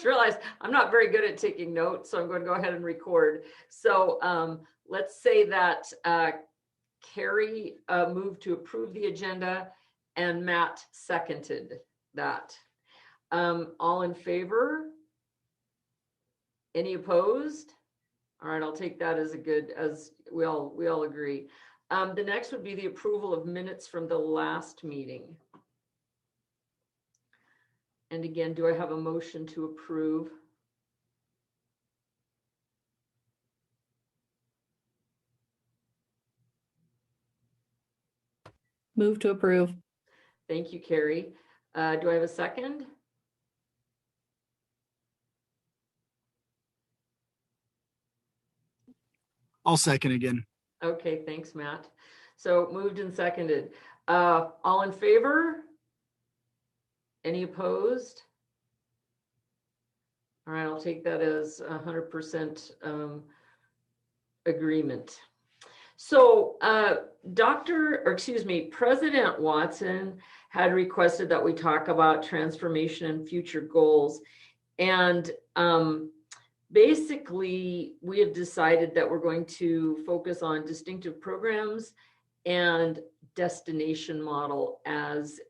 realized I'm not very good at taking notes, so I'm going to go ahead and record. So let's say that Carrie moved to approve the agenda and Matt seconded that. All in favor? Any opposed? All right, I'll take that as a good, as we all agree. The next would be the approval of minutes from the last meeting. And again, do I have a motion to approve? Move to approve. Thank you, Carrie. Do I have a second? I'll second again. Okay, thanks, Matt. So moved and seconded. All in favor? Any opposed? All right, I'll take that as 100% agreement. So President Watson had requested that we talk about transformation and future goals. And basically, we have decided that we're going to focus on distinctive programs and destination model as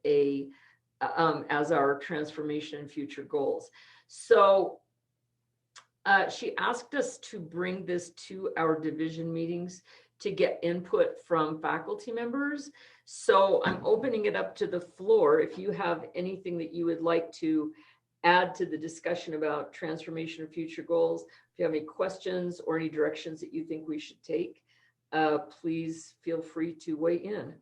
our transformation and future goals. So she asked us to bring this to our division meetings to get input from faculty members. So I'm opening it up to the floor. If you have anything that you would like to add to the discussion about transformation of future goals, if you have any questions or any directions that you think we should take, please feel free to weigh in.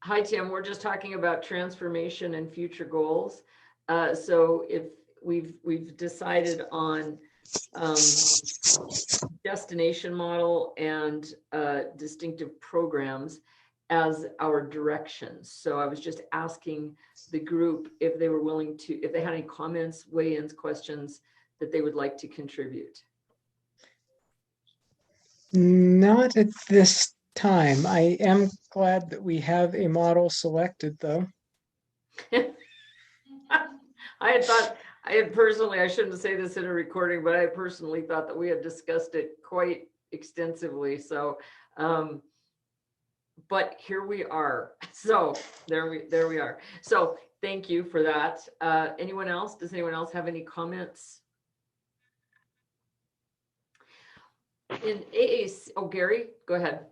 Hi, Tim. We're just talking about transformation and future goals. So if we've decided on destination model and distinctive programs as our directions. So I was just asking the group if they were willing to, if they had any comments, weigh-ins, questions that they would like to contribute. Not at this time. I am glad that we have a model selected, though. I shouldn't say this in a recording, but I personally thought that we had discussed it quite extensively. So, but here we are. So there we are. So thank you for that. Anyone else? Does anyone else have any comments? In AAC, oh, Gary, go ahead.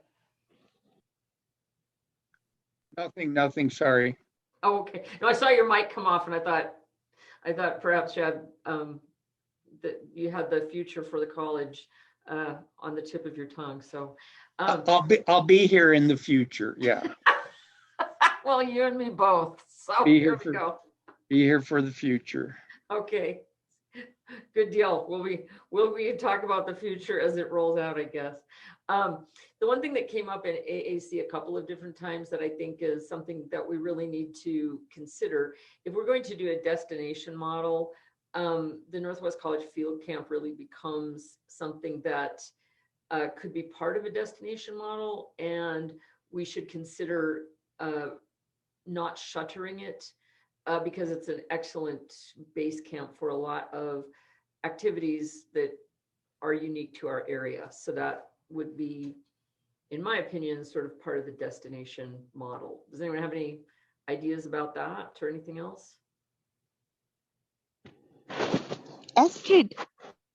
Nothing, sorry. Oh, okay. No, I saw your mic come off and I thought perhaps you had that you had the future for the college on the tip of your tongue. So I'll be here in the future. Yeah. Well, you and me both. So Be here here we go. Be here for the future. Okay. Good deal. We'll be talk about the future as it rolls out, I guess. The one thing that came up in AAC a couple of different times that I think is something that we really need to consider, if we're going to do a destination model, the Northwest College Field Camp really becomes something that could be part of a destination model, and we should consider not shuttering it because it's an excellent base camp for a lot of activities that are unique to our area. So that would be, in my opinion, sort of part of the destination model. Does anyone have any ideas about that or anything else? Astrid,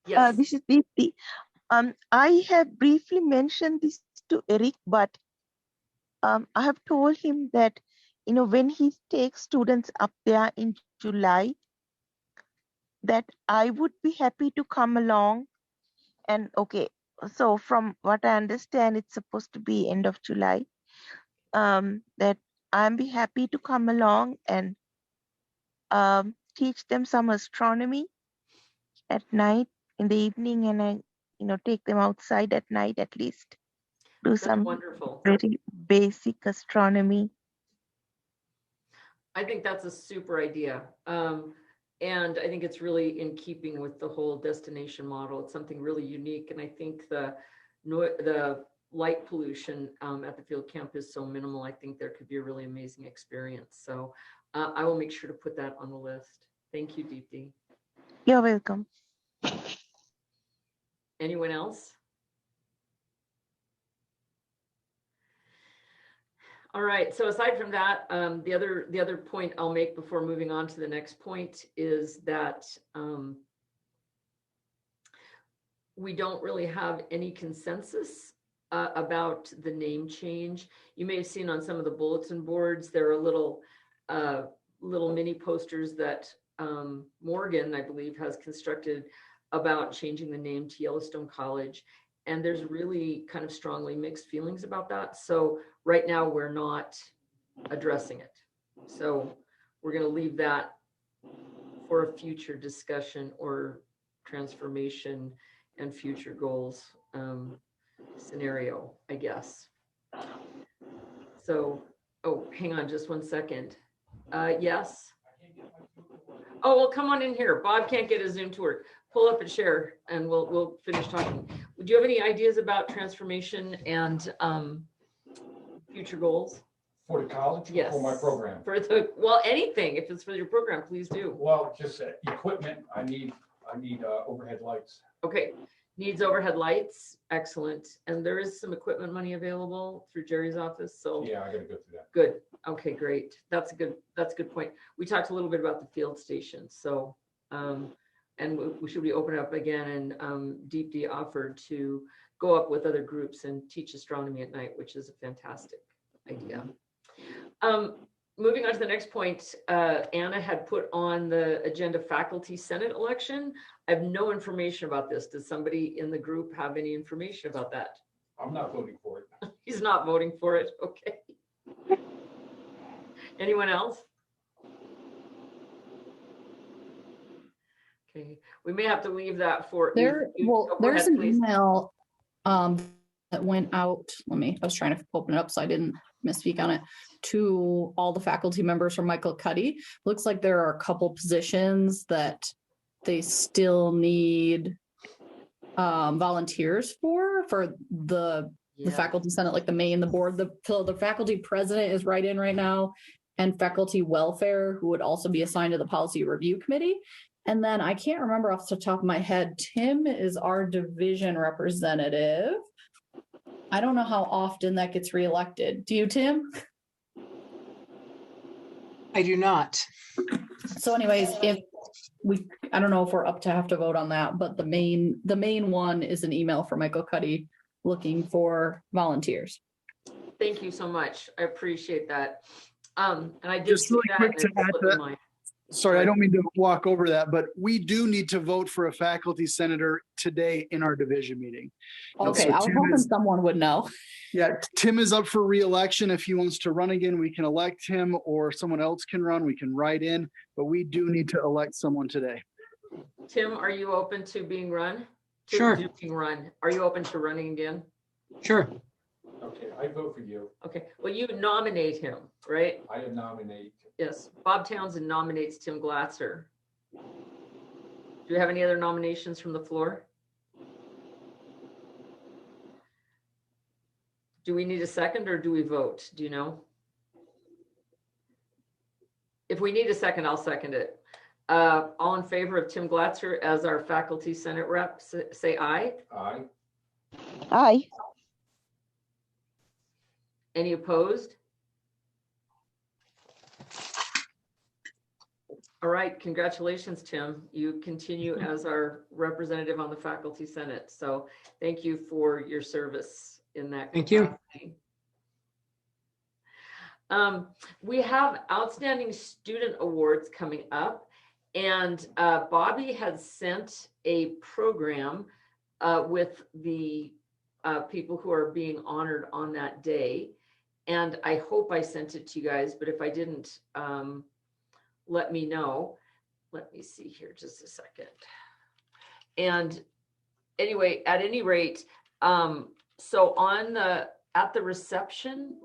Yes. this is Deepti. I have briefly mentioned this to Eric, but I have told him that, when he takes students up there in July, that I would be happy to come along. And okay, so from what I understand, it's supposed to be end of July, that I'll be happy to come along and teach them some astronomy at night, in the evening, and I, take them outside at night at least. Do That's some wonderful. very basic astronomy. I think that's a super idea. And I think it's really in keeping with the whole destination model. It's something really unique. And I think the light pollution at the field camp is so minimal, I think there could be a really amazing experience. So I will make sure to put that on the list. Thank you, Deepti. You're welcome. Anyone else? All right, so aside from that, the other point I'll make before moving on to the next point is that we don't really have any consensus about the name change. You may have seen on some of the bulletin boards, there are little mini posters that Morgan, I believe, has constructed about changing the name to Yellowstone College. And there's really kind of strongly mixed feelings about that. So right now we're not addressing it. So we're going to leave that for a future discussion or transformation and future goals scenario, I guess. So, oh, hang on just one second. Yes. Oh, well, come on in here. Bob can't get his Zoom to work. Pull up and share and we'll finish talking. Do you have any ideas about transformation and future goals? For the college? Yes. For my program? For the, well, anything, if it's for your program, please do. Well, just equipment, I need overhead lights. Okay, needs overhead lights, excellent. And there is some equipment money available through Jerry's office, so. Yeah, I gotta go through that. Good, okay, great. That's a good point. We talked a little bit about the field station, so, and we should be open up again, and Deepti offered to go up with other groups and teach astronomy at night, which is a fantastic idea. Moving on to the next point, Anna had put on the agenda faculty senate election. I have no information about this. Does somebody in the group have any information about that? I'm not voting for it. He's not voting for it, okay. Anyone else? Okay, we may have to leave that for. There, well, Oh, go there's ahead, an please. email that went out. I was trying to open it up so I didn't misspeak on it, to all the faculty members from Michael Cuddy. Looks like there are a couple positions that they still need volunteers for the Yeah. faculty senate, like the main, the board. So the faculty president is right in right now, and faculty welfare, who would also be assigned to the policy review committee. And then I can't remember off the top of my head, Tim is our division representative. I don't know how often that gets reelected. Do you, Tim? I do not. So anyways, I don't know if we're up to have to vote on that, but the main one is an email from Michael Cuddy looking for volunteers. Thank you so much. I appreciate that. And I did Just see really that. quick and to it add slipped to my that. mind. Sorry, I don't mean to walk over that, but we do need to vote for a faculty senator today in our division meeting. Okay, So I was Tim hoping is- someone would know. Yeah, Tim is up for re-election. If he wants to run again, we can elect him, or someone else can run. We can write in, but we do need to elect someone today. Tim, are you open to being run? Sure. Being run. Are you open to running again? Sure. Okay, I vote for you. Okay, well, you nominate him, right? I nominate. Yes, Bob Townsend nominates Tim Glatzer. Do you have any other nominations from the floor? Do we need a second or do we vote? Do you know? If we need a second, I'll second it. All in favor of Tim Glatzer as our faculty senate rep, say aye. Aye. Aye. Any opposed? All right, congratulations, Tim. You continue as our representative on the faculty senate. So thank you for your service in that. Thank you. capacity. We have outstanding student awards coming up, and Bobby has sent a program with the people who are being honored on that day. And I hope I sent it to you guys, but if I didn't, let me know. Let me see here just a second. And anyway, at any rate, so at the reception,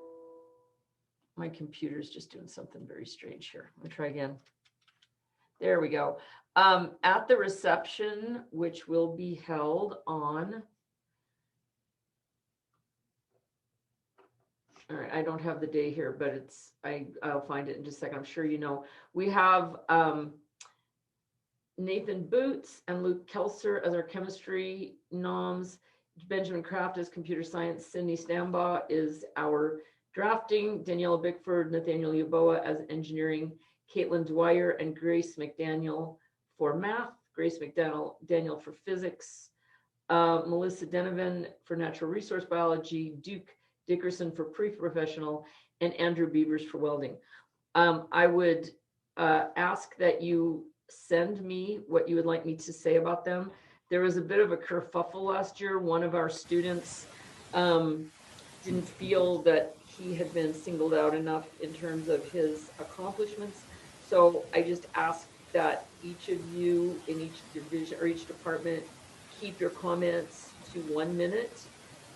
my computer's just doing something very strange here. Let me try again. There we go. At the reception, which will be held on All right, I don't have the day here, but I'll find it in just a second. I'm sure you know. We have Nathan Boots and Luke Kelser as our chemistry noms. Benjamin Kraft is computer science. Cindy Stambaugh is our drafting. Daniela Bickford, Nathaniel Yaboa as engineering. Caitlin Dwyer and Grace McDaniel for math. Grace McDaniel for physics. Melissa Denovan for natural resource biology. Duke Dickerson for pre-professional, and Andrew Beavers for welding. I would ask that you send me what you would like me to say about them. There was a bit of a kerfuffle last year. One of our students didn't feel that he had been singled out enough in terms of his accomplishments. So I just ask that each of you in each division or each department keep your comments to 1 minute,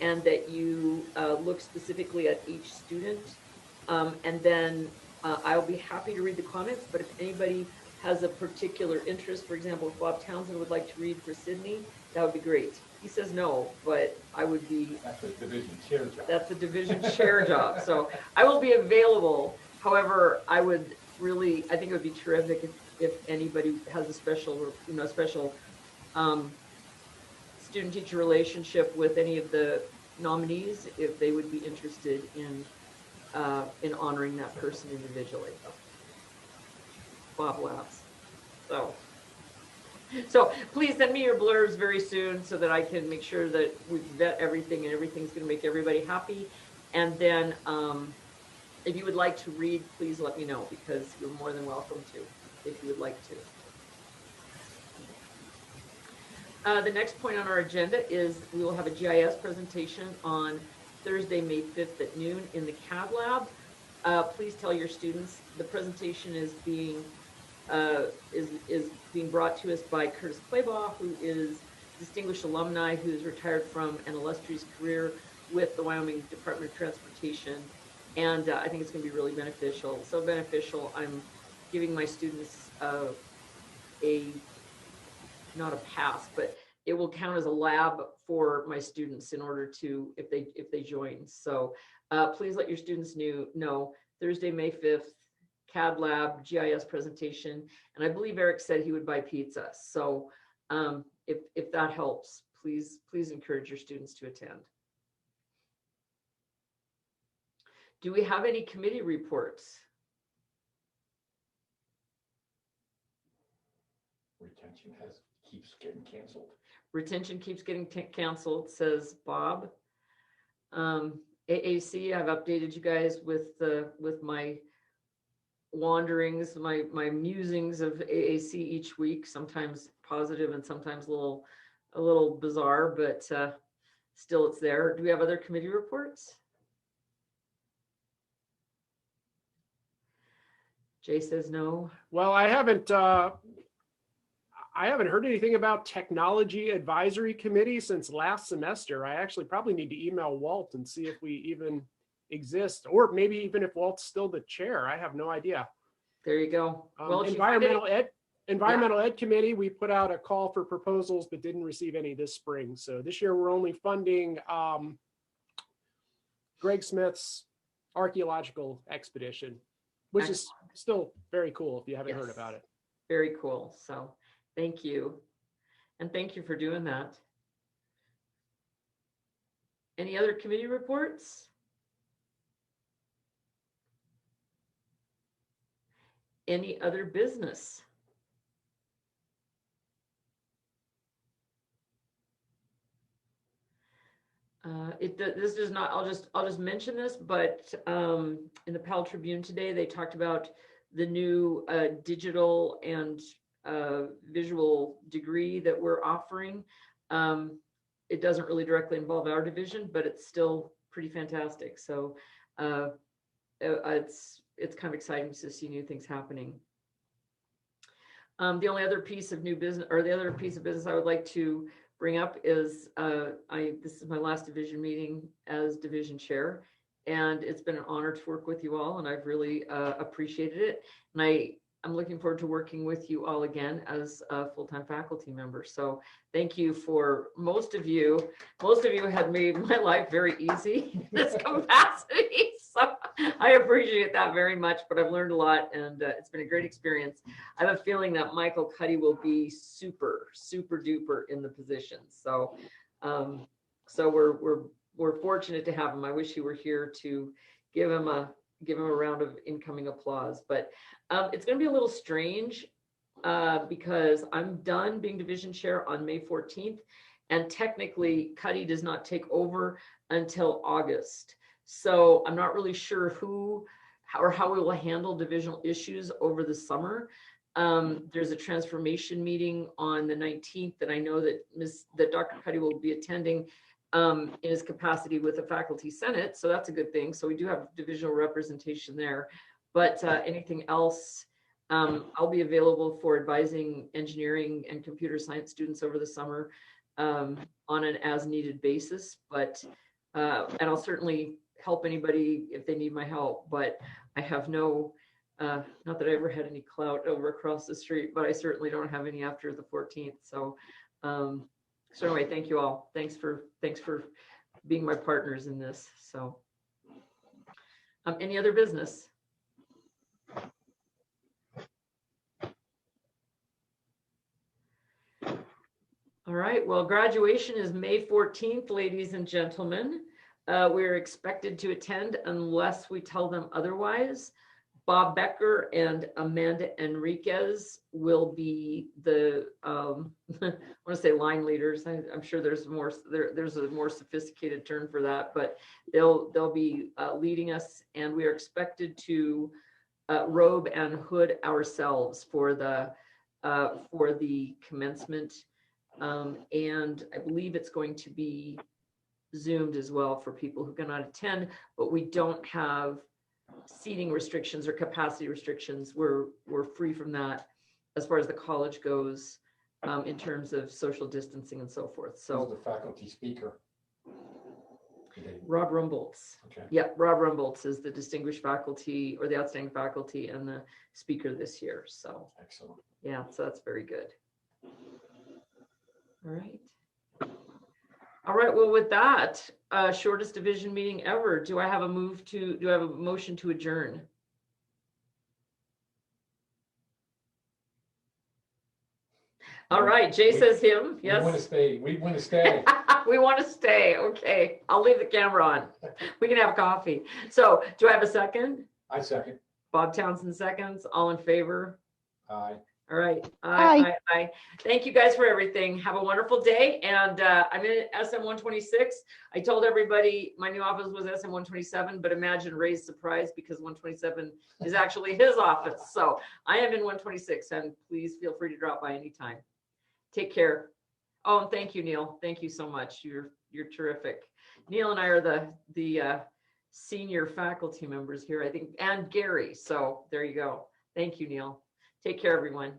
and that you look specifically at each student. And then I'll be happy to read the comments, but if anybody has a particular interest, for example, if Bob Townsend would like to read for Sydney, that would be great. He says no, but I would be. That's a division chair job. That's a division chair job. So I will be available. However, I think it would be terrific if anybody has a special student-teacher relationship with any of the nominees, if they would be interested in honoring that person individually. Bob laughs. So please send me your blurbs very soon so that I can make sure that we vet everything and everything's going to make everybody happy. And then if you would like to read, please let me know, because you're more than welcome to if you would like to. The next point on our agenda is we will have a GIS presentation on Thursday, May 5th at noon in the CAD lab. Please tell your students the presentation is being brought to us by Curtis Claybaugh, who is distinguished alumni who is retired from an illustrious career with the Wyoming Department of Transportation. And I think it's going to be really beneficial. So beneficial, I'm giving my students not a pass, but it will count as a lab for my students in order to, if they join. So please let your students know Thursday, May 5th, CAD lab, GIS presentation. And I believe Eric said he would buy pizza. So if that helps, please encourage your students to attend. Do we have any committee reports? Retention keeps getting canceled. Retention keeps getting canceled, says Bob. AAC, I've updated you guys with my wanderings, my musings of AAC each week, sometimes positive and sometimes a little bizarre, but still it's there. Do we have other committee reports? Jay says no. Well, I haven't heard anything about Technology Advisory Committee since last semester. I actually probably need to email Walt and see if we even exist, or maybe even if Walt's still the chair. I have no idea. There you go. Well, Environmental Ed Committee, we put out a call for proposals but didn't receive any this spring. So this year we're only funding Greg Smith's archaeological expedition, which is still very cool if you haven't heard about it. Very cool. So thank you. And thank you for doing that. Any other committee reports? Any other business? This does not, I'll just mention this, but in the Pal Tribune today, they talked about the new digital and visual degree that we're offering. It doesn't really directly involve our division, but it's still pretty fantastic. So it's kind of exciting to see new things happening. The only other piece of new business, or the other piece of business I would like to bring up is this is my last division meeting as division chair, and it's been an honor to work with you all, and I've really appreciated it. And I'm looking forward to working with you all again as a full-time faculty member. So thank you for most of you have made my life very easy in this capacity. So I appreciate that very much, but I've learned a lot and it's been a great experience. I have a feeling that Michael Cuddy will be super, super duper in the position. So, so we're fortunate to have him. I wish he were here to give him a round of incoming applause, but it's going to be a little strange because I'm done being division chair on May 14th, and technically Cuddy does not take over until August. So I'm not really sure how we will handle divisional issues over the summer. There's a transformation meeting on the 19th that I know that Dr. Cuddy will be attending in his capacity with the faculty senate. So that's a good thing. So we do have divisional representation there, but anything else, I'll be available for advising engineering and computer science students over the summer on an as needed basis, but, and I'll certainly help anybody if they need my help, but I have not that I ever had any clout over across the street, but I certainly don't have any after the 14th. So, so anyway, thank you all. Thanks for being my partners in this. So, any other business? All right. Well, graduation is May 14th, ladies and gentlemen. We're expected to attend unless we tell them otherwise. Bob Becker and Amanda Enriquez will be the, I want to say line leaders. I'm sure there's a more sophisticated term for that, but they'll be leading us, and we are expected to robe and hood ourselves for the commencement. And I believe it's going to be Zoomed as well for people who cannot attend, but we don't have seating restrictions or capacity restrictions. We're free from that as far as the college goes, in terms of social distancing and so forth. Who's So the faculty speaker? Rob Rumboltz. Okay. Yeah, Rob Rumboltz is the distinguished faculty or the outstanding faculty and the speaker this year. So Excellent. yeah, so that's very good. All right. All right. Well, with that, shortest division meeting ever. Do I have a motion to adjourn? All right. Jay says him. We want to Yes. stay. We want to stay. We want to stay. Okay. I'll leave the camera on. We can have coffee. So do I have a second? I second. Bob Townsend seconds. All in favor? Aye. All right. Aye. Aye. Thank you guys for everything. Have a wonderful day. And I'm in SM 126. I told everybody my new office was SM 127, but imagine Ray's surprise because 127 is actually his office. So I am in 126, and please feel free to drop by anytime. Take care. Oh, and thank you, Neil. Thank you so much. You're terrific. Neil and I are the senior faculty members here, I think, and Gary. So there you go. Thank you, Neil. Take care, everyone.